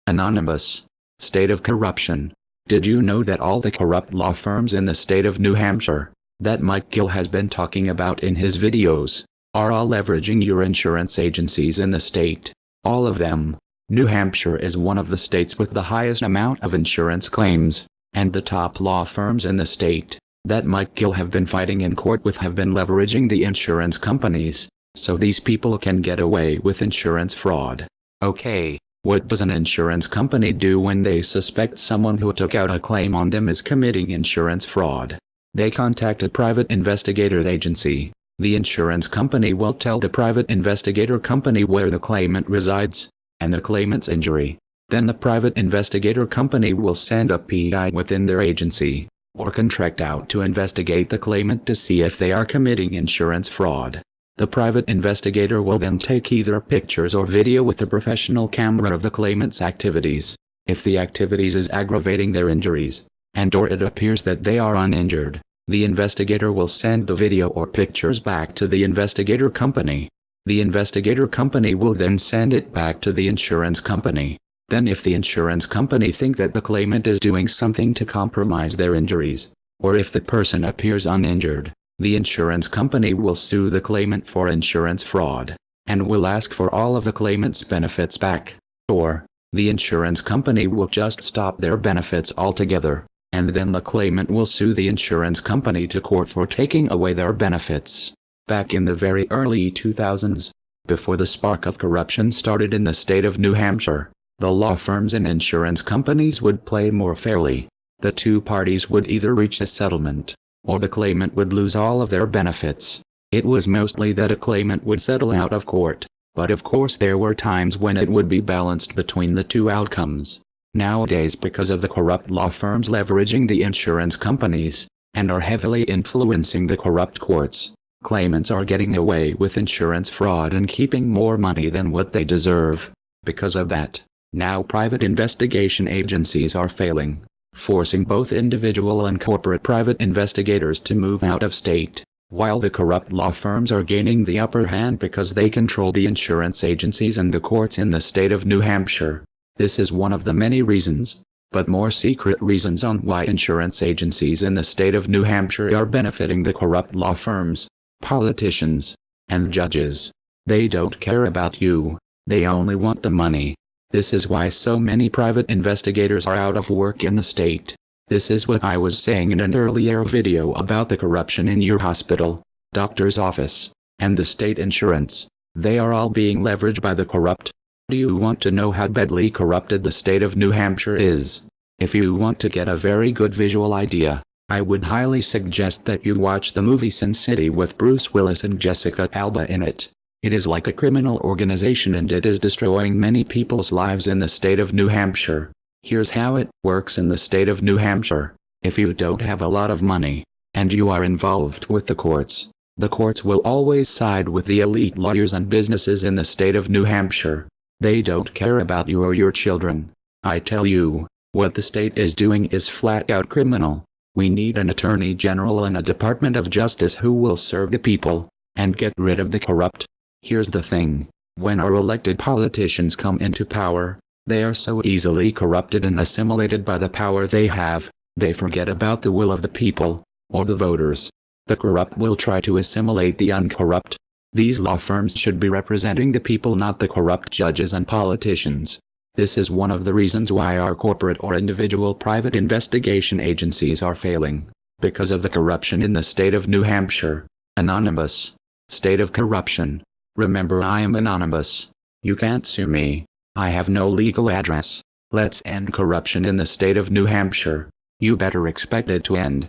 Anonymous. State of corruption. Did you know that all the corrupt law firms in the state of New Hampshire, that Mike Gill has been talking about in his videos, are all leveraging your insurance agencies in the state? All of them. New Hampshire is one of the states with the highest amount of insurance claims, and the top law firms in the state, that Mike Gill have been fighting in court with, have been leveraging the insurance companies, so these people can get away with insurance fraud. Okay. What does an insurance company do when they suspect someone who took out a claim on them is committing insurance fraud? They contact a private investigator agency. The insurance company will tell the private investigator company where the claimant resides, and the claimant's injury. Then the private investigator company will send a PI within their agency, or contract out to investigate the claimant to see if they are committing insurance fraud. The private investigator will then take either pictures or video with a professional camera of the claimant's activities. If the activities is aggravating their injuries, and/or it appears that they are uninjured, the investigator will send the video or pictures back to the investigator company. The investigator company will then send it back to the insurance company. Then if the insurance company think that the claimant is doing something to compromise their injuries, or if the person appears uninjured, the insurance company will sue the claimant for insurance fraud, and will ask for all of the claimant's benefits back. Or, the insurance company will just stop their benefits altogether, and then the claimant will sue the insurance company to court for taking away their benefits. Back in the very early 2000s, before the spark of corruption started in the state of New Hampshire, the law firms and insurance companies would play more fairly. The two parties would either reach a settlement, or the claimant would lose all of their benefits. It was mostly that a claimant would settle out of court, but of course there were times when it would be balanced between the two outcomes. Nowadays, because of the corrupt law firms leveraging the insurance companies, and are heavily influencing the corrupt courts, claimants are getting away with insurance fraud and keeping more money than what they deserve. Because of that, now private investigation agencies are failing, forcing both individual and corporate private investigators to move out of state, while the corrupt law firms are gaining the upper hand because they control the insurance agencies and the courts in the state of New Hampshire. This is one of the many reasons, but more secret reasons, on why insurance agencies in the state of New Hampshire are benefiting the corrupt law firms, politicians, and judges. They don't care about you, they only want the money. This is why so many private investigators are out of work in the state. This is what I was saying in an earlier video about the corruption in your hospital, doctor's office, and the state insurance. They are all being leveraged by the corrupt. Do you want to know how badly corrupted the state of New Hampshire is? If you want to get a very good visual idea, I would highly suggest that you watch the movie Sin City with Bruce Willis and Jessica Alba in it. It is like a criminal organization, and it is destroying many people's lives in the state of New Hampshire. Here's how it works in the state of New Hampshire. If you don't have a lot of money, and you are involved with the courts will always side with the elite lawyers and businesses in the state of New Hampshire. They don't care about you or your children. I tell you, what the state is doing is flat out criminal. We need an attorney general and a Department of Justice who will serve the people, and get rid of the corrupt. Here's the thing, when our elected politicians come into power, they are so easily corrupted and assimilated by the power they have, they forget about the will of the people, or the voters. The corrupt will try to assimilate the uncorrupt. These law firms should be representing the people, not the corrupt judges and politicians. This is one of the reasons why our corporate or individual private investigation agencies are failing, because of the corruption in the state of New Hampshire. Anonymous. State of corruption. Remember, I am anonymous. You can't sue me. I have no legal address. Let's end corruption in the state of New Hampshire. You better expect it to end.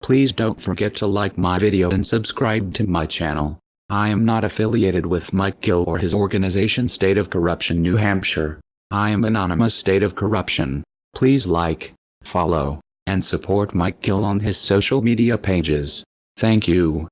Please don't forget to like my video and subscribe to my channel. I am not affiliated with Mike Gill or his organization State of Corruption New Hampshire. I am anonymous State of Corruption. Please like, follow, and support Mike Gill on his social media pages. Thank you.